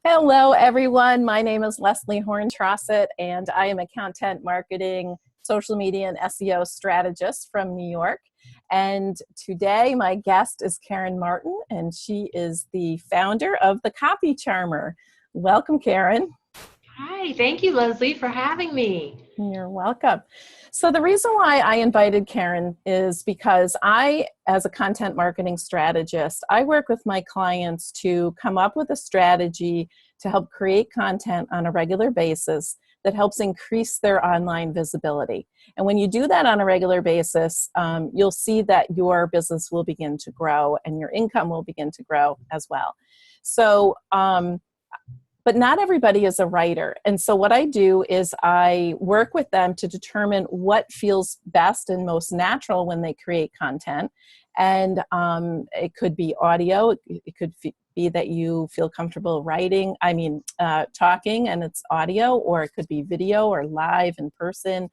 Hello, everyone. My name is Leslie Horn-Trossett, and I am a content marketing, social media, and SEO strategist from New York. And today, my guest is Karen Martin, and she is the founder of the Copy Charmer. Welcome, Karen. Hi, thank you, Leslie, for having me. You're welcome. So the reason why I invited Karen is because I, as a content marketing strategist, I work with my clients to come up with a strategy to help create content on a regular basis that helps increase their online visibility. And when you do that on a regular basis, you'll see that your business will begin to grow and your income will begin to grow as well. So, but not everybody is a writer. And so what I do is I work with them to determine what feels best and most natural when they create content. And it could be audio. It could be that you feel comfortable talking and it's audio, or it could be video or live in person.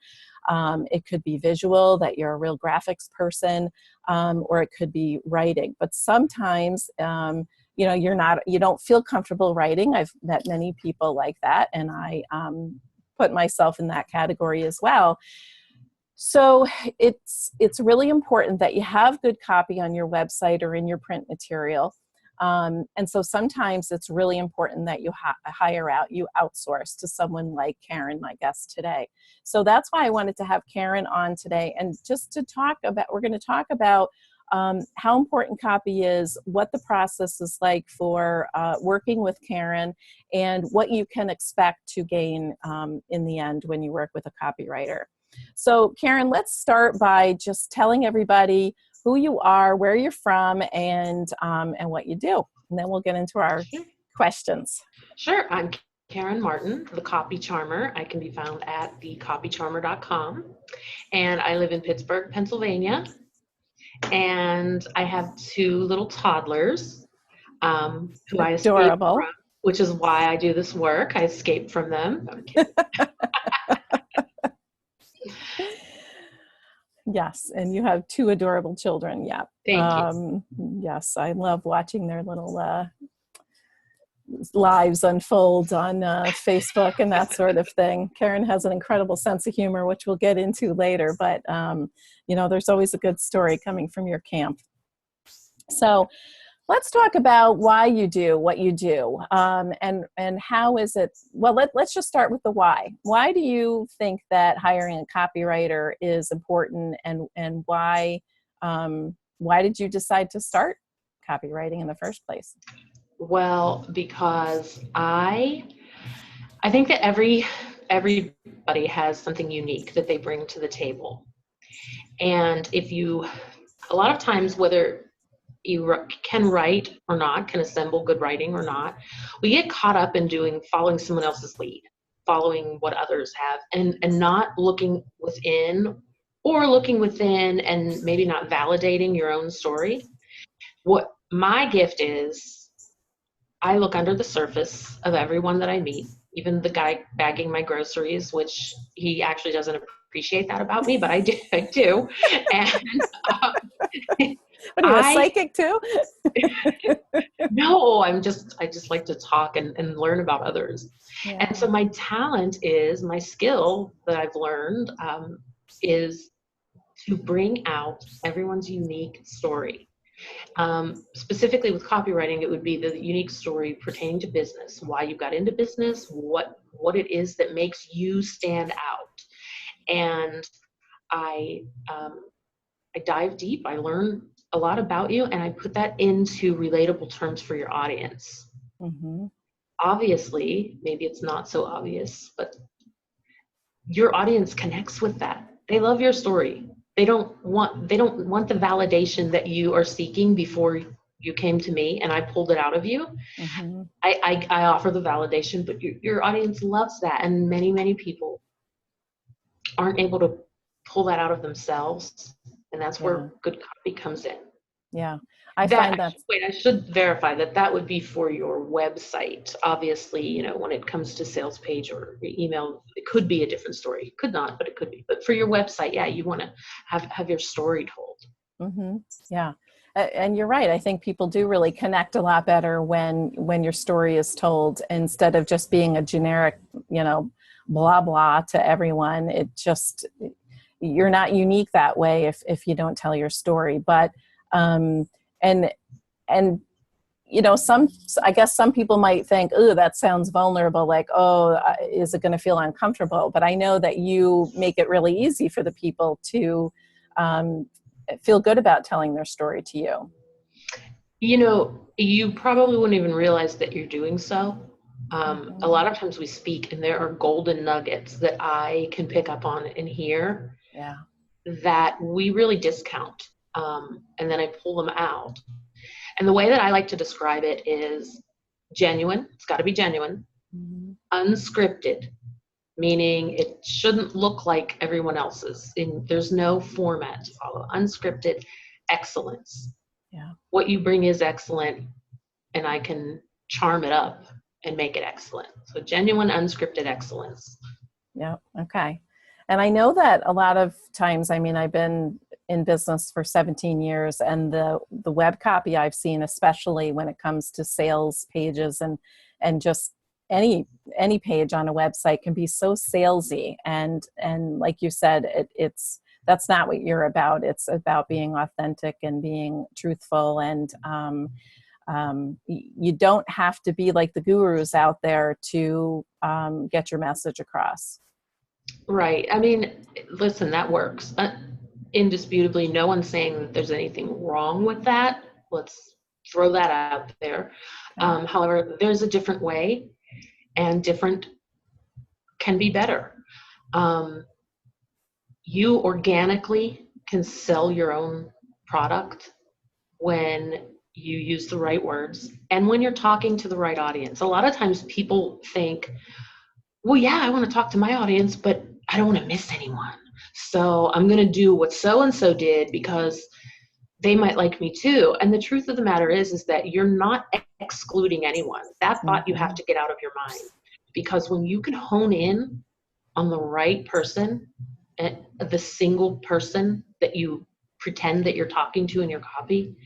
It could be visual, that you're a real graphics person, or it could be writing. But sometimes, you don't feel comfortable writing. I've met many people like that, and I put myself in that category as well. So it's really important that you have good copy on your website or in your print material. And so sometimes it's really important that you you outsource to someone like Karen, my guest today. So that's why I wanted to have Karen on today, and just to we're going to talk about how important copy is, what the process is like for working with Karen, and what you can expect to gain in the end when you work with a copywriter. So Karen, let's start by just telling everybody who you are, where you're from, and what you do. And then we'll get into our questions. Sure. I'm Karen Martin, the Copy Charmer. I can be found at thecopycharmer.com. And I live in Pittsburgh, Pennsylvania. And I have two little toddlers who I escaped from, which is why I do this work. I escaped from them. I'm kidding. Yes, and you have two adorable children. Yeah. Thank you. Yes, I love watching their little lives unfold on Facebook and that sort of thing. Karen has an incredible sense of humor, which we'll get into later, but there's always a good story coming from your camp. So let's talk about why you do what you do, and how is it, well, let's just start with the why. Why do you think that hiring a copywriter is important, and why did you decide to start copywriting in the first place? Well, because I think that everybody has something unique that they bring to the table. And a lot of times, whether you can write or not, can assemble good writing or not, we get caught up in following someone else's lead, following what others have, and not looking within, or looking within and maybe not validating your own story. What my gift is, I look under the surface of everyone that I meet, even the guy bagging my groceries, which he actually doesn't appreciate that about me, but I do. And what are you, a psychic too? No, I just like to talk and learn about others. Yeah. And so my talent is, my skill that I've learned is to bring out everyone's unique story. Specifically with copywriting, it would be the unique story pertaining to business, why you got into business, what it is that makes you stand out. And I dive deep, I learn a lot about you, and I put that into relatable terms for your audience. Mm-hmm. Obviously, maybe it's not so obvious, but your audience connects with that. They love your story. They don't want the validation that you are seeking before you came to me and I pulled it out of you. Mm-hmm. I offer the validation, but your audience loves that. And many, many people aren't able to pull that out of themselves. And that's where good copy comes in. Yeah. I should verify that would be for your website. Obviously, when it comes to sales page or email, it could be a different story. It could not, but it could be. But for your website, you want to have your story told. Mm-hmm. Yeah. And you're right. I think people do really connect a lot better when your story is told instead of just being a generic, blah blah to everyone. It just, you're not unique that way if you don't tell your story. But and and I guess some people might think, oh, that sounds vulnerable, like, oh, is it going to feel uncomfortable? But I know that you make it really easy for the people to feel good about telling their story to you. You probably wouldn't even realize that you're doing so. A lot of times we speak and there are golden nuggets that I can pick up on and hear Yeah. that we really discount. And then I pull them out. And the way that I like to describe it is genuine. It's got to be genuine. Unscripted, meaning it shouldn't look like everyone else's. There's no format to follow. Unscripted excellence. Yeah. What you bring is excellent, and I can charm it up and make it excellent. So genuine, unscripted excellence. Yeah. Okay. And I know that a lot of times, I've been in business for 17 years, and the web copy I've seen, especially when it comes to sales pages and just any page on a website, can be so salesy. And like you said, that's not what you're about. It's about being authentic and being truthful. And you don't have to be like the gurus out there to get your message across. Right. Listen, that works. Indisputably, no one's saying that there's anything wrong with that. Let's throw that out there. Okay. However, there's a different way, and different can be better. You organically can sell your own product when you use the right words and when you're talking to the right audience. A lot of times people think, well, yeah, I want to talk to my audience, but I don't want to miss anyone. So I'm going to do what so-and-so did because they might like me too. And the truth of the matter is that you're not excluding anyone. That thought you have to get out of your mind, because when you can hone in on the right person, and the single person that you pretend that you're talking to in your copy,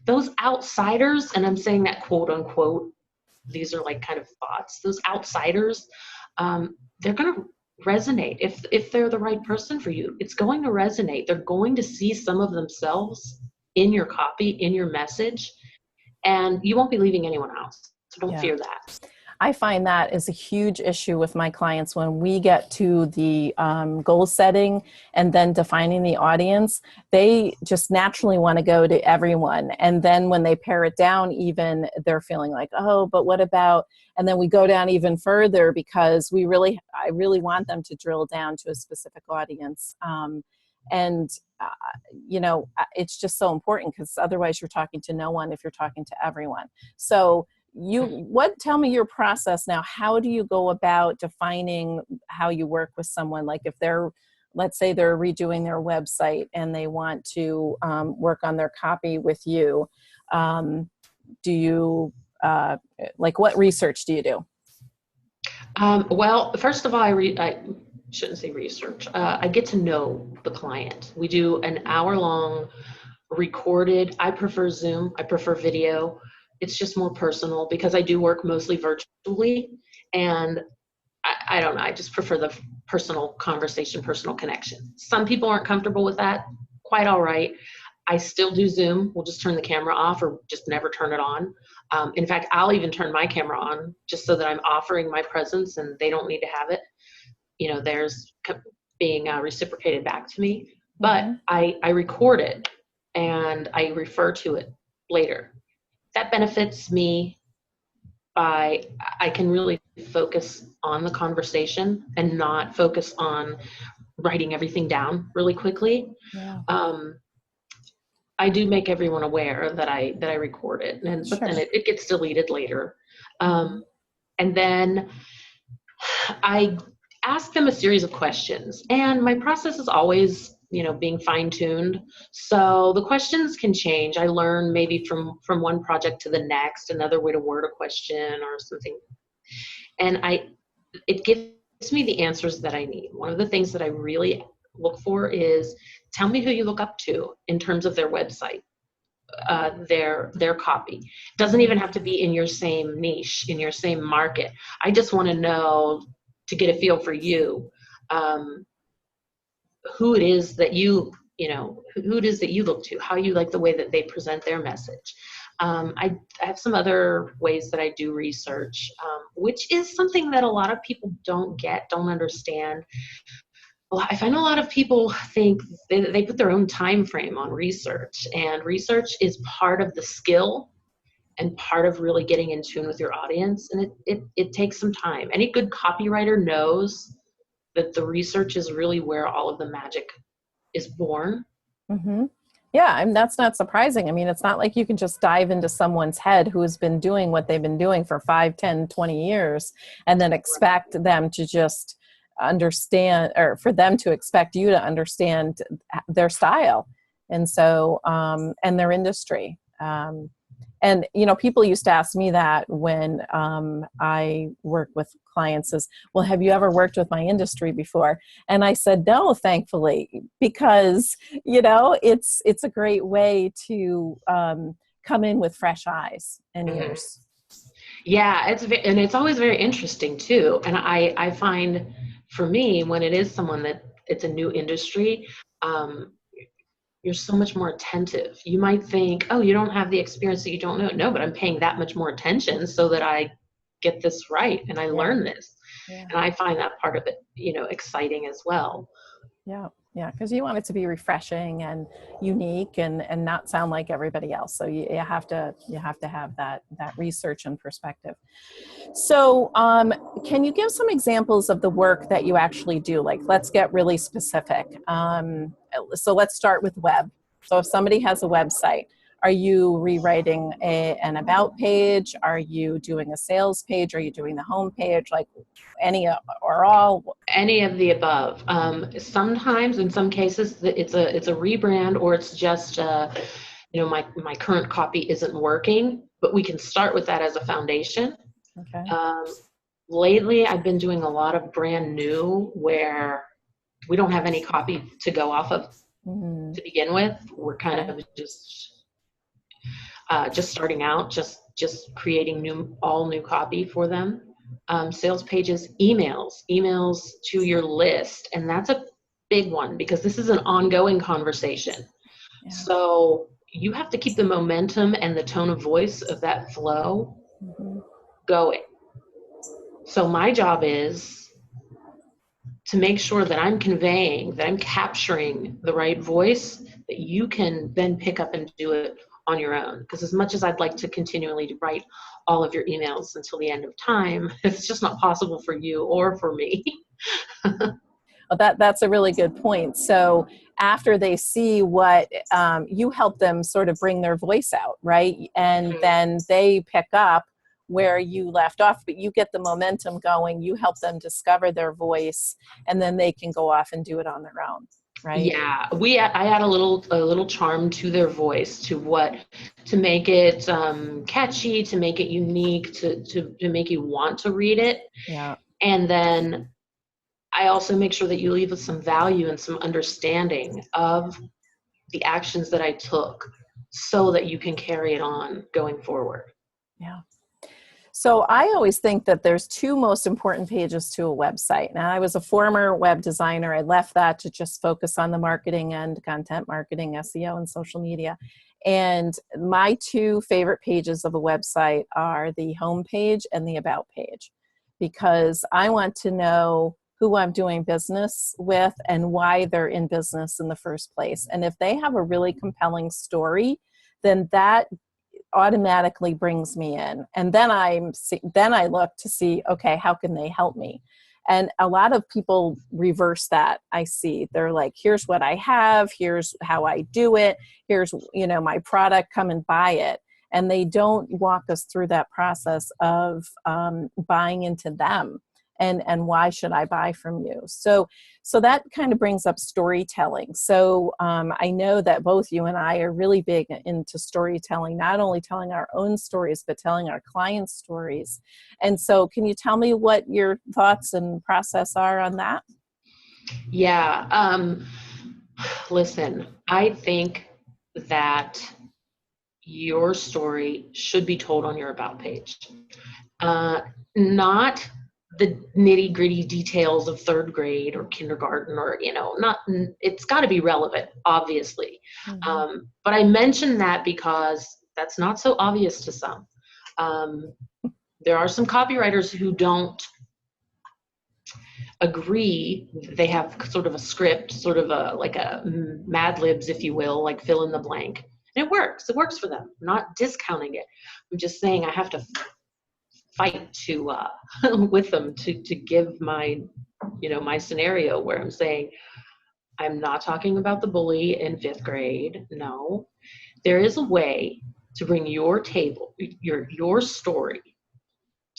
those outsiders, and I'm saying that quote unquote, these are like kind of thoughts, those outsiders, they're going to resonate. If they're the right person for you, it's going to resonate. They're going to see some of themselves in your copy, in your message, and you won't be leaving anyone else. So don't fear that. I find that is a huge issue with my clients when we get to the goal setting and then defining the audience. They just naturally want to go to everyone. And then when they pare it down, even they're feeling like, oh, but what about, and then we go down even further because I really want them to drill down to a specific audience. It's just so important, because otherwise you're talking to no one if you're talking to everyone. So tell me your process now. How do you go about defining how you work with someone? Like if let's say they're redoing their website and they want to work on their copy with you, do you, what research do you do? Well, first of all, I shouldn't say research. I get to know the client. We do an hour-long recorded. I prefer Zoom. I prefer video. It's just more personal because I do work mostly virtually, and I don't know. I just prefer the personal conversation, personal connection. Some people aren't comfortable with that. Quite all right. I still do Zoom. We'll just turn the camera off or just never turn it on. In fact, I'll even turn my camera on just so that I'm offering my presence and they don't need to have it. There's being reciprocated back to me. But I record it and I refer to it later. That benefits me by I can really focus on the conversation and not focus on writing everything down really quickly. Yeah. I do make everyone aware that I record it, but then it gets deleted later. And then I ask them a series of questions, and my process is always, being fine-tuned. So the questions can change. I learn maybe from one project to the next, another way to word a question or something. And it gives me the answers that I need. One of the things that I really look for is, tell me who you look up to in terms of their website. their copy. It doesn't even have to be in your same niche, in your same market. I just want to know, to get a feel for you, um, who it is that who it is that you look to, how you like the way that they present their message. I have some other ways that I do research, which is something that a lot of people don't understand. I find a lot of people think they put their own time frame on research, and research is part of the skill and part of really getting in tune with your audience, and it takes some time. Any good copywriter knows that the research is really where all of the magic is born. Mm-hmm. Yeah, and that's not surprising. I mean, it's not like you can just dive into someone's head who has been doing what they've been doing for 5, 10, 20 years and then expect them to just understand, or for them to expect you to understand their style. And so, and their industry. And, people used to ask me that when I work with clients is, well, have you ever worked with my industry before? And I said, no, thankfully, because, it's a great way to come in with fresh eyes and ears. Yeah, and it's always very interesting too. And I find, for me, when it is someone that it's a new industry, um, you're so much more attentive. You might think, oh, you don't have the experience, that you don't know. No, but I'm paying that much more attention so that I get this right and I learn this. Yeah. And I find that part of it, exciting as well. Yeah. Yeah. Because you want it to be refreshing and unique and not sound like everybody else. So you have to have that research and perspective. So can you give some examples of the work that you actually do? Like, let's get really specific. So let's start with web. So if somebody has a website, are you rewriting an about page? Are you doing a sales page? Are you doing the home page? Like any or all? Any of the above. Sometimes, in some cases, it's a rebrand, or it's just my current copy isn't working, but we can start with that as a foundation. Okay. Lately, I've been doing a lot of brand new, where we don't have any copy to go off of to begin with. We're kind of just starting out, just creating all new copy for them. Sales pages, emails to your list, and that's a big one because this is an ongoing conversation. Yeah. So you have to keep the momentum and the tone of voice of that flow going. So my job is to make sure that I'm conveying, that I'm capturing the right voice, that you can then pick up and do it on your own. Because as much as I'd like to continually write all of your emails until the end of time, it's just not possible for you or for me. Well, that's a really good point. So after they see what you help them sort of bring their voice out, right? And then they pick up where you left off, but you get the momentum going, you help them discover their voice, and then they can go off and do it on their own, right? Yeah, I add a little charm to their voice, to make it catchy, to make it unique, to make you want to read it. Yeah. And then I also make sure that you leave with some value and some understanding of the actions that I took, so that you can carry it on going forward. Yeah. So I always think that there's two most important pages to a website. Now, I was a former web designer. I left that to just focus on the marketing and content marketing, SEO, and social media. And my two favorite pages of a website are the home page and the about page, because I want to know who I'm doing business with and why they're in business in the first place. And if they have a really compelling story, then that automatically brings me in. And then I look to see, okay, how can they help me? And a lot of people reverse that. I see they're like, here's what I have, here's how I do it, here's my product, come and buy it. And they don't walk us through that process of buying into them. And why should I buy from you? So that kind of brings up storytelling. So I know that both you and I are really big into storytelling, not only telling our own stories, but telling our clients' stories. And so can you tell me what your thoughts and process are on that? Yeah. Listen, I think that your story should be told on your about page. Not the nitty gritty details of third grade or kindergarten, or, not, it's got to be relevant, obviously. But I mention that because that's not so obvious to some. There are some copywriters who don't agree. They have sort of a script, sort of like a Mad Libs, if you will, like fill in the blank. And it works for them. I'm not discounting it. I'm just saying I have to fight to with them to give my my scenario, where I'm saying I'm not talking about the bully in 5th grade. No, there is a way to bring your story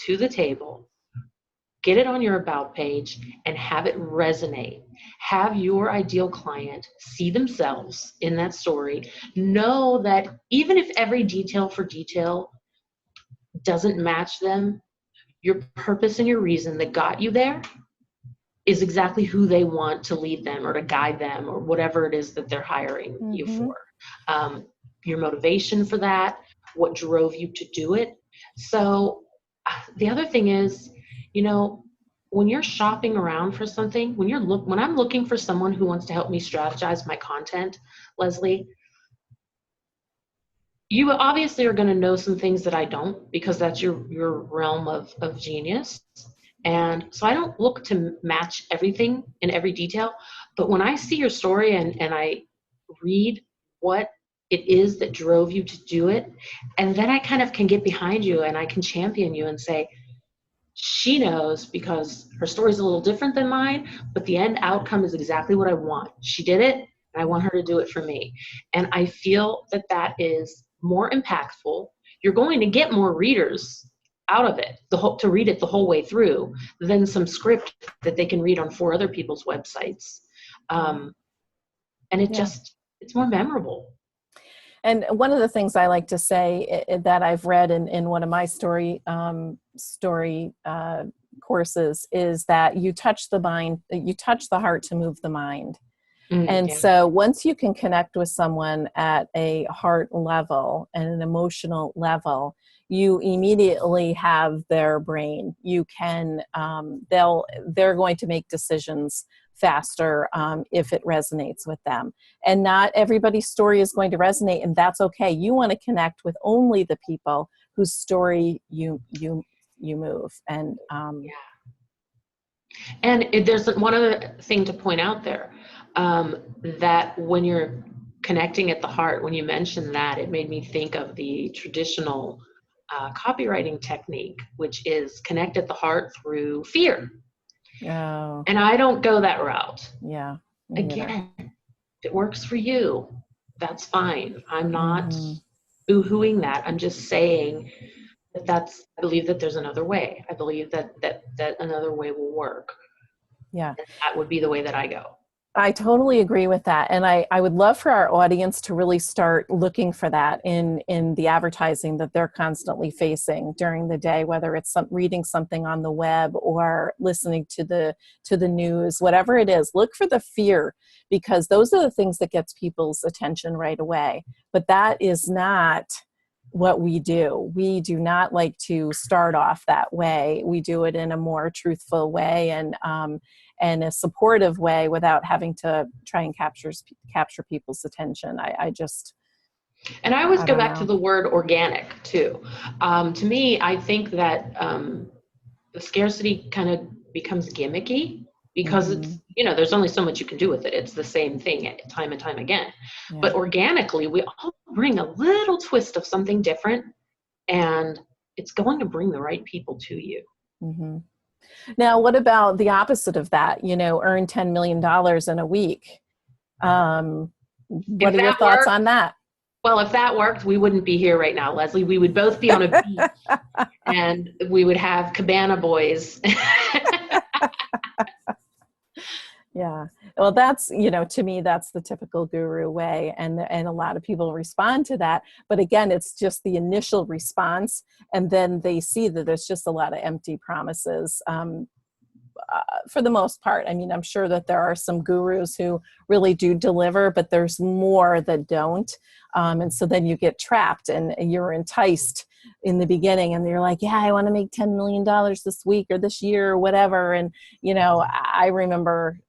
to the table, get it on your about page, and have it resonate. Have your ideal client see themselves in that story. Know that even if every detail for detail doesn't match them, your purpose and your reason that got you there is exactly who they want to lead them or to guide them, or whatever it is that they're hiring you for. Your motivation for that, what drove you to do it. So the other thing is, when you're shopping around for something, when I'm looking for someone who wants to help me strategize my content, Leslie, you obviously are going to know some things that I don't, because that's your realm of genius. And so I don't look to match everything in every detail, but when I see your story and I read what it is that drove you to do it, and then I kind of can get behind you and I can champion you and say, she knows, because her story is a little different than mine, but the end outcome is exactly what I want. She did it, and I want her to do it for me. And I feel that that is more impactful. You're going to get more readers out of it, to read it the whole way through, than some script that they can read on 4 other people's websites. And it's more memorable. And one of the things I like to say that I've read in one of my story courses is that you touch the mind, you touch the heart to move the mind. So once you can connect with someone at a heart level and an emotional level, you immediately have their brain. You can, they're going to make decisions faster if it resonates with them. And not everybody's story is going to resonate, and that's okay. You want to connect with only the people whose story you move. And and there's one other thing to point out there, that when you're connecting at the heart, when you mentioned that, it made me think of the traditional copywriting technique, which is connect at the heart through fear. Oh. And I don't go that route. Yeah. Again, if it works for you, that's fine. I'm not boo-hooing that. I'm just saying I believe that there's another way. I believe that another way will work. Yeah. And that would be the way that I go. I totally agree with that. And I would love for our audience to really start looking for that in the advertising that they're constantly facing during the day, whether it's reading something on the web or listening to the news, whatever it is. Look for the fear, because those are the things that gets people's attention right away. But that is not what we do. We do not like to start off that way. We do it in a more truthful way and a supportive way without having to try and capture people's attention. And I always go back to the word organic too. To me, I think that the scarcity kind of becomes gimmicky, because it's, there's only so much you can do with it. It's the same thing time and time again. Yeah. But organically, we all bring a little twist of something different, and it's going to bring the right people to you. Mm-hmm. Now, what about the opposite of that? Earn $10 million in a week. What are your thoughts on that? Well, if that worked, we wouldn't be here right now, Leslie. We would both be on a beach and we would have cabana boys. Yeah. Well, that's, to me, that's the typical guru way. And a lot of people respond to that. But again, it's just the initial response. And then they see that there's just a lot of empty promises for the most part. I mean, I'm sure that there are some gurus who really do deliver, but there's more that don't. And so then you get trapped and you're enticed in the beginning and you're like, yeah, I want to make $10 million this week or this year or whatever. And, I remember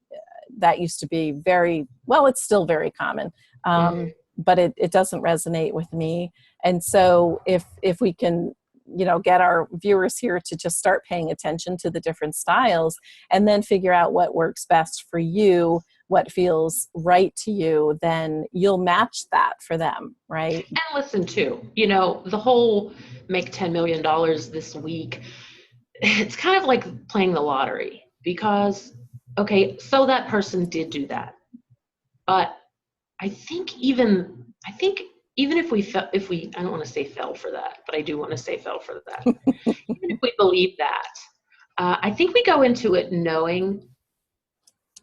that used to be it's still very common. But it doesn't resonate with me. And so if we can, get our viewers here to just start paying attention to the different styles and then figure out what works best for you, what feels right to you, then you'll match that for them, right? And listen too, the whole make $10 million this week, it's kind of like playing the lottery because, okay, so that person did do that. But I think even if we I don't want to say fell for that, but I do want to say fell for that. Even if we believe that, I think we go into it knowing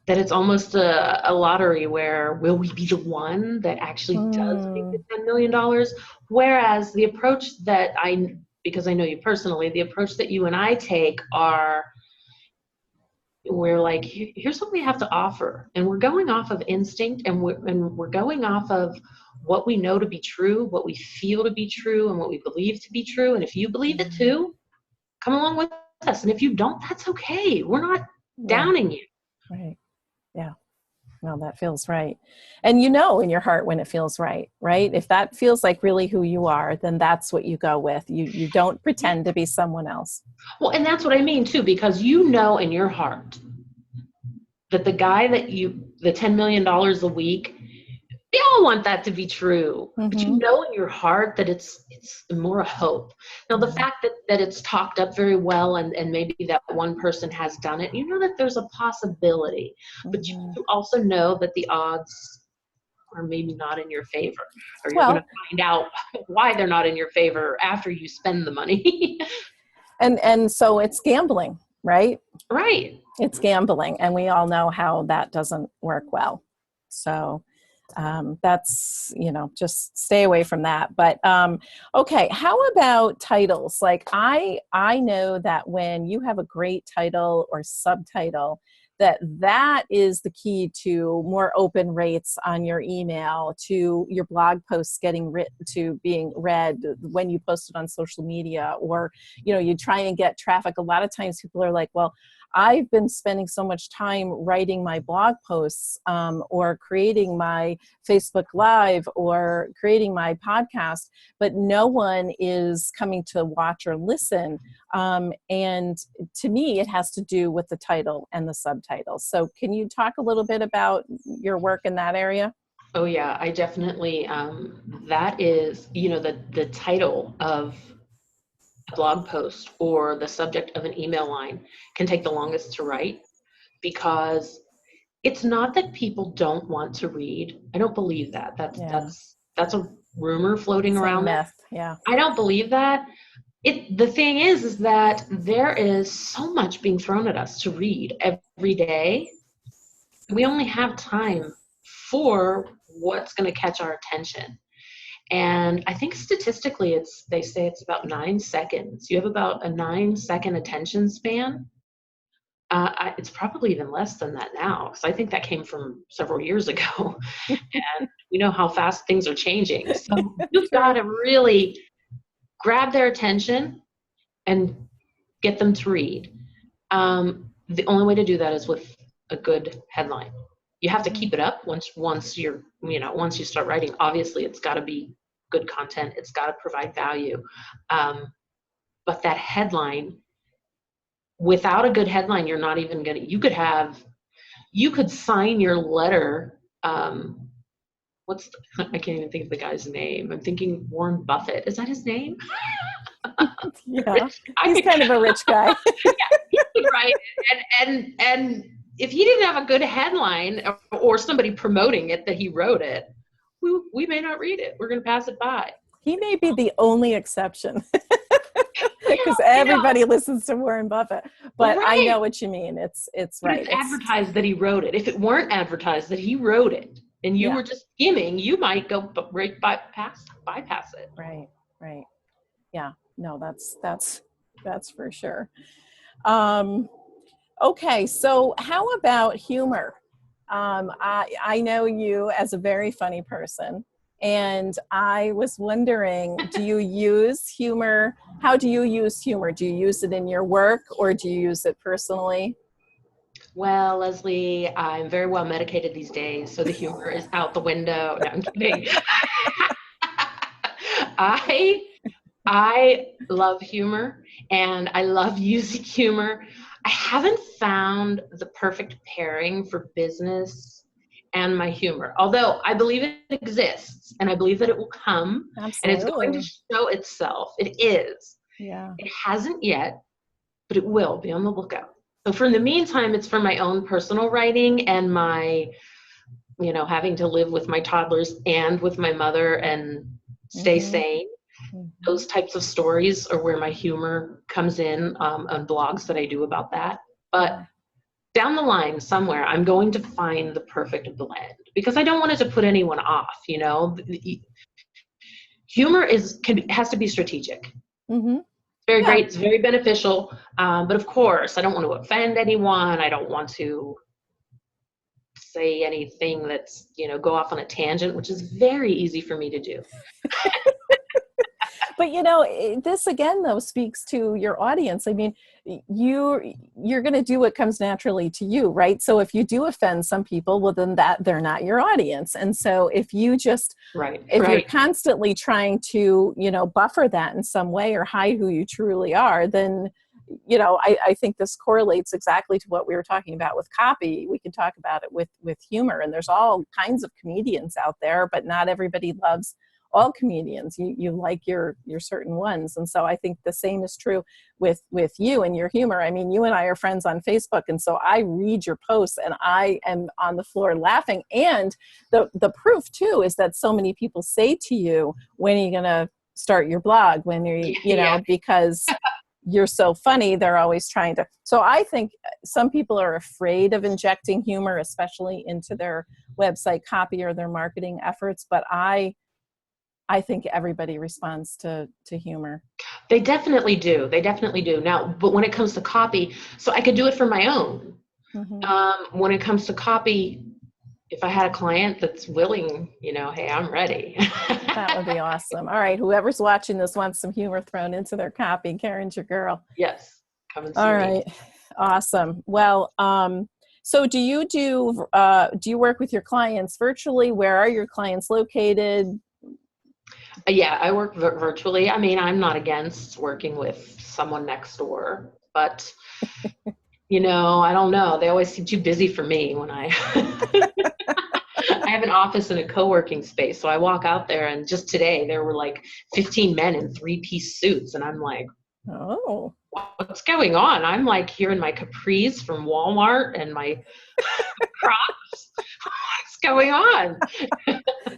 that it's almost a lottery where will we be the one that actually does make the $10 million? Whereas the approach that because I know you personally, the approach that you and I take we're like, here's what we have to offer. And we're going off of instinct and we're going off of what we know to be true, what we feel to be true, and what we believe to be true. And if you believe it too, come along with us. And if you don't, that's okay. We're not downing you. Right. Yeah. No, that feels right. And in your heart when it feels right, right? If that feels like really who you are, then that's what you go with. You don't pretend to be someone else. Well, and that's what I mean too, because in your heart that the guy that the $10 million a week, we all want that to be true, but in your heart that it's more a hope. Now, the fact that it's talked up very well and maybe that one person has done it, that there's a possibility, but you also know that the odds are maybe not in your favor, or you're going to find out why they're not in your favor after you spend the money. And so it's gambling, right? Right. It's gambling, and we all know how that doesn't work well. So that's, just stay away from that. But okay, how about titles? Like I know that when you have a great title or subtitle, that is the key to more open rates on your email, to your blog posts getting to being read when you post it on social media, or you try and get traffic. A lot of times people are like, well, I've been spending so much time writing my blog posts or creating my Facebook Live or creating my podcast, but no one is coming to watch or listen. And to me, it has to do with the title and the subtitles. So can you talk a little bit about your work in that area? Oh yeah, I definitely, that is, the title of a blog post or the subject of an email line can take the longest to write, because it's not that people don't want to read. I don't believe that. That's a rumor floating around. Myth. Yeah. I don't believe that. The thing is that there is so much being thrown at us to read every day. We only have time for what's going to catch our attention. And I think statistically, they say it's about 9 seconds. You have about a 9-second attention span. It's probably even less than that now, because I think that came from several years ago. And we know how fast things are changing. So you've got to really grab their attention and get them to read. The only way to do that is with a good headline. You have to keep it up once you start writing. Obviously, it's got to be good content. It's got to provide value. But that headline, without a good headline, you're not even going to, you could sign your letter. I can't even think of the guy's name. I'm thinking Warren Buffett. Is that his name? Yeah, he's kind of a rich guy. Yeah, right. And if he didn't have a good headline or somebody promoting it that he wrote it, we may not read it. We're going to pass it by. He may be the only exception, because everybody listens to Warren Buffett. But right. I know what you mean. It's right. It's advertised that he wrote it. If it weren't advertised that he wrote it, and you were just skimming, you might go right bypass it. Right. Yeah. No, that's for sure. Okay, so how about humor? I know you as a very funny person, and I was wondering, do you use humor? How do you use humor? Do you use it in your work or do you use it personally? Well, Leslie, I'm very well medicated these days, so the humor is out the window. No, I'm kidding. I I love humor and I love using humor. I haven't found the perfect pairing for business and my humor, although I believe it exists and I believe that it will come and it's going to Absolutely. show itself. It is. Yeah. It hasn't yet, but it will. Be on the lookout. So for the meantime, it's for my own personal writing and my, having to live with my toddlers and with my mother and stay Mm-hmm. sane. Mm-hmm. Those types of stories are where my humor comes in, on blogs that I do about that. But Yeah. down the line somewhere, I'm going to find the perfect blend because I don't want it to put anyone off. Humor has to be strategic. Mm-hmm. Very Yeah. great. It's very beneficial. But of course, I don't want to offend anyone. I don't want to say anything that's, go off on a tangent, which is very easy for me to do. But this again though speaks to your audience. I mean, you're going to do what comes naturally to you, right? So if you do offend some people, well then that they're not your audience. And so Right, if you're right. constantly trying to buffer that in some way or hide who you truly are, then I think this correlates exactly to what we were talking about with copy. We can talk about it with humor, and there's all kinds of comedians out there, but not everybody loves all comedians. You like your certain ones. And so I think the same is true with you and your humor. I mean, you and I are friends on Facebook, and so I read your posts and I am on the floor laughing. And the proof too is that so many people say to you, when are you going to start your blog? When are Yeah. because you're so funny, they're always trying to. So I think some people are afraid of injecting humor, especially into their website copy or their marketing efforts. But I think everybody responds to humor. They definitely do. They definitely do. Now, but when it comes to copy, so I could do it for my own. Mm-hmm. When it comes to copy, if I had a client that's willing, hey, I'm ready. That would be awesome. All right, whoever's watching this wants some humor thrown into their copy. Karen's your girl. Yes, come and see All me. right, awesome. Well, so do you work with your clients virtually? Where are your clients located? Yeah, I work virtually. I mean, I'm not against working with someone next door, but I don't know. They always seem too busy for me when I I have an office and a co-working space. So I walk out there and just today there were like 15 men in 3-piece suits and I'm like, Oh, what's going on? I'm like here in my capris from Walmart and my Crocs. What's going on?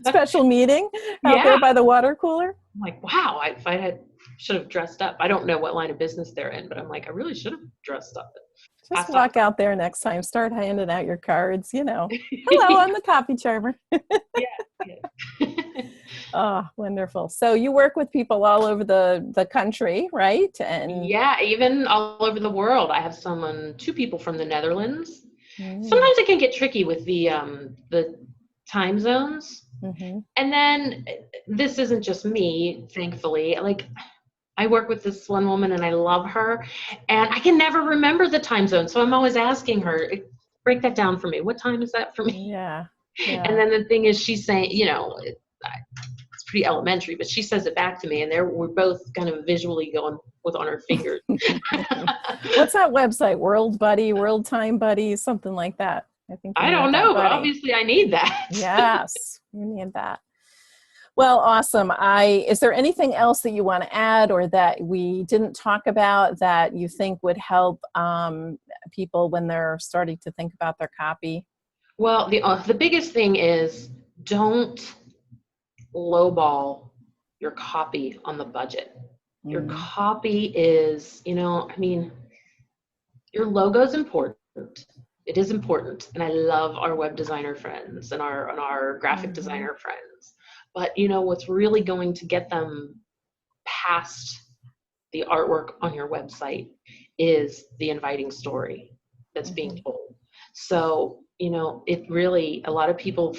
special meeting out Yeah. there by the water cooler. I'm like, wow, if I had should have dressed up. I don't know what line of business they're in, but I'm like, I really should have dressed up. Just Passed off. walk out there next time. Start handing out your cards. Hello, I'm the copy charmer. Yeah. Oh, wonderful. So you work with people all over the country, right? And Yeah, even all over the world. I have two people from the Netherlands. mm, Sometimes it can get tricky with the time zones. mm-hmm. And then this isn't just me, thankfully. Like I work with this one woman and I love her and I can never remember the time zone. So I'm always asking her, break that down for me. What time is that for me? Yeah, And yeah. then the thing is she's saying, it's pretty elementary, but she says it back to me and we're both kind of visually going with on our fingers. What's that website? World Buddy, World Time Buddy, something like that. I think you I need don't that know, but buddy. obviously I need that. Yes, you need that. Well, awesome. Is there anything else that you want to add or that we didn't talk about that you think would help people when they're starting to think about their copy? Well, the biggest thing is don't lowball your copy on the budget. Your Mm. copy is, I mean, your logo is important. It is important, and I love our web designer friends and our graphic Mm-hmm. designer friends. But what's really going to get them past the artwork on your website is the inviting story. that's being told. So, you know, it really, a lot of people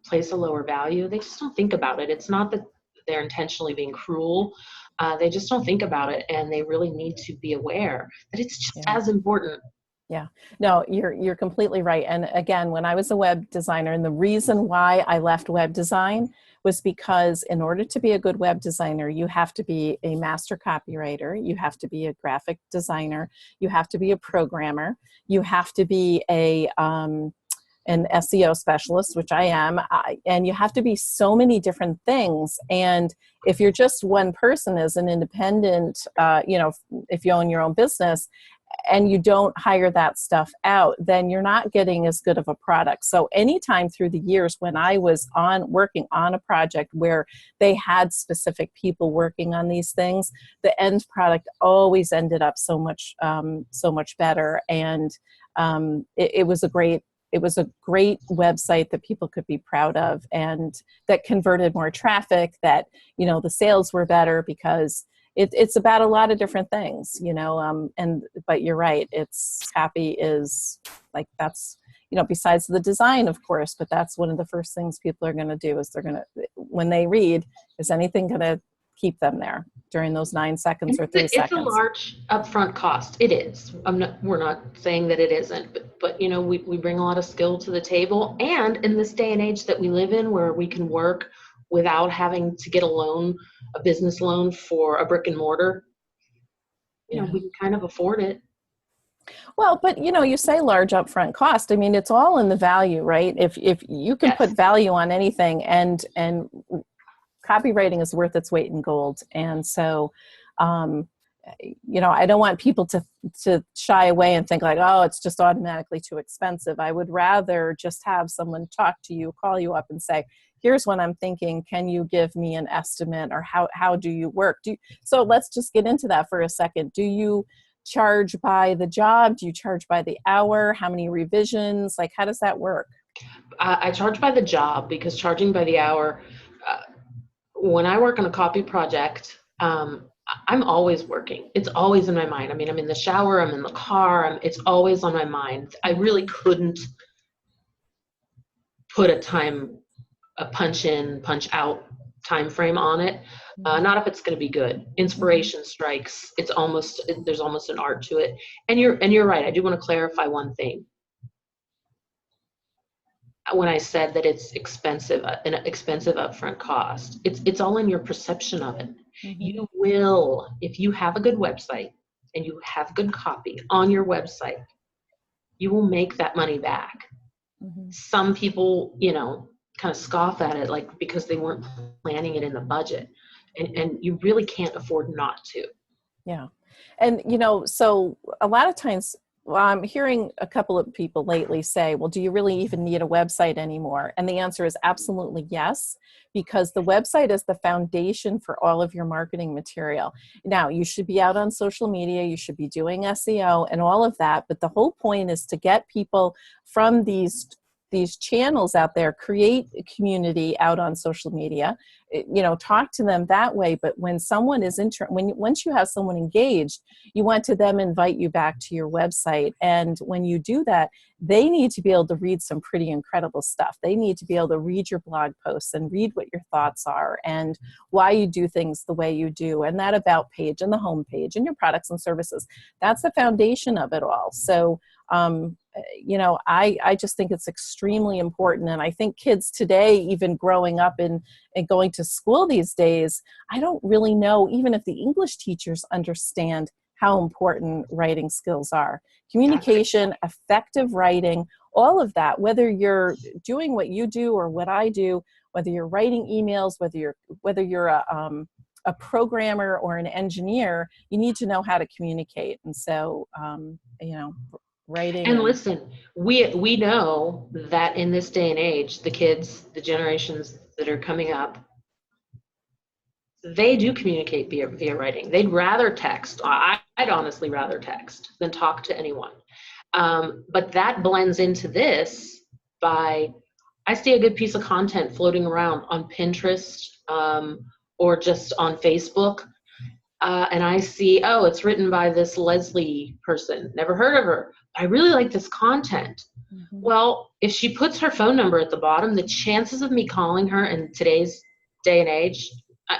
place a lower value. They just don't think about it. It's not that they're intentionally being cruel. They just don't think about it, and they really need to be aware that it's just Yeah. as important. Yeah, no, you're completely right. And again, when I was a web designer, and the reason why I left web design was because in order to be a good web designer, you have to be a master copywriter, you have to be a graphic designer, you have to be a programmer, you have to be an SEO specialist, which I am, and you have to be so many different things. And if you're just one person as an independent, you know, if you own your own business, and you don't hire that stuff out, then you're not getting as good of a product. So anytime through the years when I was working on a project where they had specific people working on these things, the end product always ended up so much better. And it was a great website that people could be proud of, and that converted more traffic, that, you know, the sales were better because it's about a lot of different things, you know, but you're right. It's copy is like, that's, you know, besides the design, of course, but that's one of the first things people are going to do is they're going to, when they read, is anything going to keep them there during those 9 seconds or 3 seconds? It's a large upfront cost. It is. We're not saying that it isn't, but you know, we bring a lot of skill to the table. And in this day and age that we live in, where we can work without having to get a business loan for a brick and mortar, you know, we can kind of afford it. Well, but you know, you say large upfront cost. I mean, it's all in the value, right? If you can put value on anything, and copywriting is worth its weight in gold. And so, you know, I don't want people to shy away and think like, oh, it's just automatically too expensive. I would rather just have someone talk to you, call you up and say, here's what I'm thinking. Can you give me an estimate, or how do you work? So let's just get into that for a second. Do you charge by the job? Do you charge by the hour? How many revisions? Like, how does that work? I charge by the job, because charging by the hour, when I work on a copy project, I'm always working. It's always in my mind. I mean, I'm in the shower, I'm in the car, it's always on my mind. I really couldn't put a punch in, punch out time frame on it. Not if it's going to be good. Inspiration strikes. There's almost an art to it. And you're right. I do want to clarify one thing. When I said that it's expensive, an expensive upfront cost, it's all in your perception of it. You will, if you have a good website and you have good copy on your website, you will make that money back. Some people, you know, kind of scoff at it, like, because they weren't planning it in the budget, and you really can't afford not to. Yeah. And, you know, so a lot of times, well, I'm hearing a couple of people lately say, well, do you really even need a website anymore? And the answer is absolutely yes, because the website is the foundation for all of your marketing material. Now, you should be out on social media, you should be doing SEO and all of that, but the whole point is to get people from these channels out there, create a community out on social media, you know, talk to them that way. But when someone is once you have someone engaged, you want to then invite you back to your website. And when you do that, they need to be able to read some pretty incredible stuff. They need to be able to read your blog posts and read what your thoughts are and why you do things the way you do, and that about page and the home page and your products and services. That's the foundation of it all. So, you know, I just think it's extremely important. And I think kids today, even growing up and going to school these days, I don't really know even if the English teachers understand how important writing skills are. Communication, effective writing, all of that, whether you're doing what you do or what I do, whether you're writing emails, whether you're a programmer or an engineer, you need to know how to communicate. And so, you know, writing. And listen, we know that in this day and age, the kids, the generations that are coming up, they do communicate via writing. They'd rather text. I'd honestly rather text than talk to anyone. But that blends into this by, I see a good piece of content floating around on Pinterest, or just on Facebook. and I see, oh, it's written by this Leslie person. Never heard of her. I really like this content. Mm-hmm. Well, if she puts her phone number at the bottom, the chances of me calling her in today's day and age,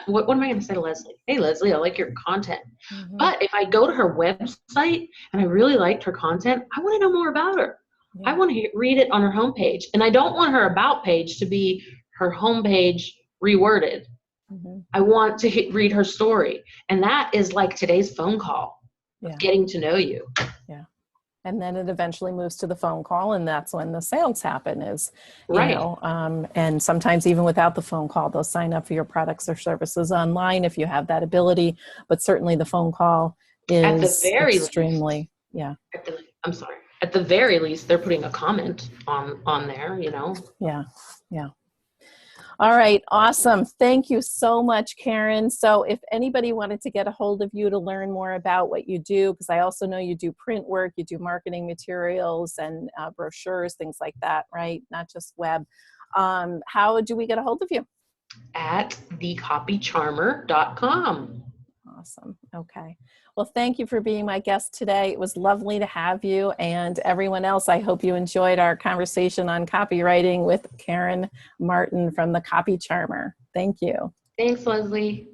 what am I going to say to Leslie? Hey, Leslie, I like your content. Mm-hmm. But if I go to her website and I really liked her content, I want to know more about her. I Yeah. want to read it on her homepage. And I don't want her about page to be her homepage reworded. Mm-hmm. I want to read her story. And that is like today's phone call, Yeah. getting to know you. Yeah. And then it eventually moves to the phone call, and that's when the sales happen is, Right. and sometimes even without the phone call, they'll sign up for your products or services online if you have that ability. But certainly the phone call At the is very least, extremely, yeah. I'm sorry. At the very least, they're putting a comment on there, you know. Yeah. Yeah. All right. Awesome. Thank you so much, Karen. So if anybody wanted to get a hold of you to learn more about what you do, because I also know you do print work, you do marketing materials and brochures, things like that, right? Not just web. How do we get a hold of you? At thecopycharmer.com. Awesome. Okay. Well, thank you for being my guest today. It was lovely to have you, and everyone else. I hope you enjoyed our conversation on copywriting with Karen Martin from the Copy Charmer. Thank you. Thanks, Leslie.